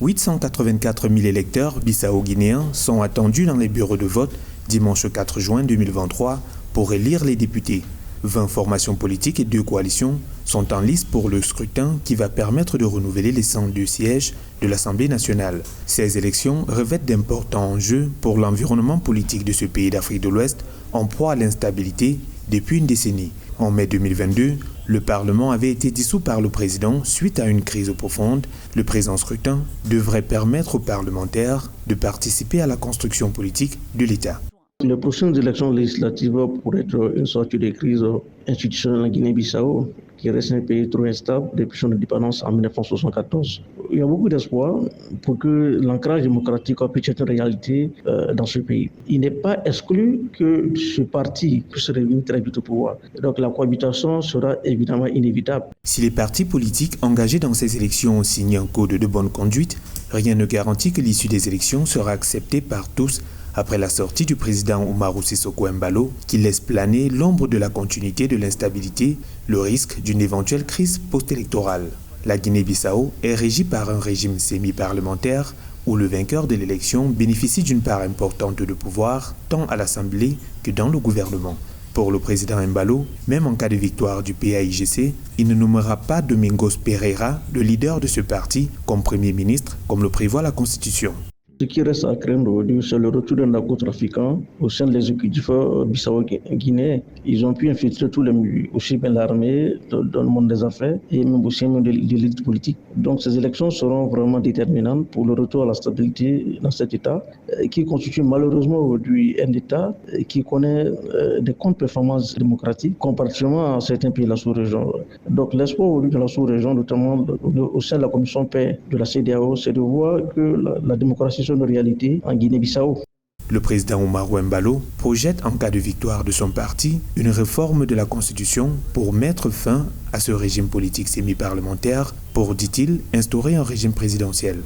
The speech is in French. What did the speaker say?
884 000 électeurs bissau-guinéens sont attendus dans les bureaux de vote dimanche 4 juin 2023 pour élire les députés. 20 formations politiques et 2 coalitions sont en lice pour le scrutin qui va permettre de renouveler les 102 sièges de l'Assemblée nationale. Ces élections revêtent d'importants enjeux pour l'environnement politique de ce pays d'Afrique de l'Ouest en proie à l'instabilité depuis une décennie. En mai 2022, le Parlement avait été dissous par le président suite à une crise profonde. Le présent scrutin devrait permettre aux parlementaires de participer à la construction politique de l'État. Les prochaines élections législatives pourraient être une sorte de crise institutionnelle en Guinée-Bissau, qui reste un pays trop instable depuis son indépendance en 1974. Il y a beaucoup d'espoir pour que l'ancrage démocratique puisse être une réalité dans ce pays. Il n'est pas exclu que ce parti puisse revenir très vite au pouvoir. Donc la cohabitation sera évidemment inévitable. Si les partis politiques engagés dans ces élections signent un code de bonne conduite, rien ne garantit que l'issue des élections sera acceptée par tous après la sortie du président Umaru Sissoco Embalo, qui laisse planer l'ombre de la continuité de l'instabilité, le risque d'une éventuelle crise post-électorale. La Guinée-Bissau est régie par un régime semi-parlementaire où le vainqueur de l'élection bénéficie d'une part importante de pouvoir, tant à l'Assemblée que dans le gouvernement. Pour le président Embalo, même en cas de victoire du PAIGC, il ne nommera pas Domingos Pereira, le leader de ce parti, comme Premier ministre, comme le prévoit la Constitution. Ce qui reste à craindre aujourd'hui, c'est le retour d'un narcotrafiquant au sein de l'exécutif bissau-guinéen. Ils ont pu infiltrer tous les milieux, aussi bien l'armée, dans le monde des affaires et même aussi de l'élite politique. Donc ces élections seront vraiment déterminantes pour le retour à la stabilité dans cet État, qui constitue malheureusement aujourd'hui un État qui connaît des contre-performances démocratiques comparativement à certains pays de la sous-région. Donc l'espoir aujourd'hui de la sous-région, notamment au sein de la commission paix de la CEDEAO, c'est de voir que la démocratie une réalité en Guinée-Bissau. Le président Umaru Embalo projette, en cas de victoire de son parti, une réforme de la Constitution pour mettre fin à ce régime politique semi-parlementaire pour, dit-il, instaurer un régime présidentiel.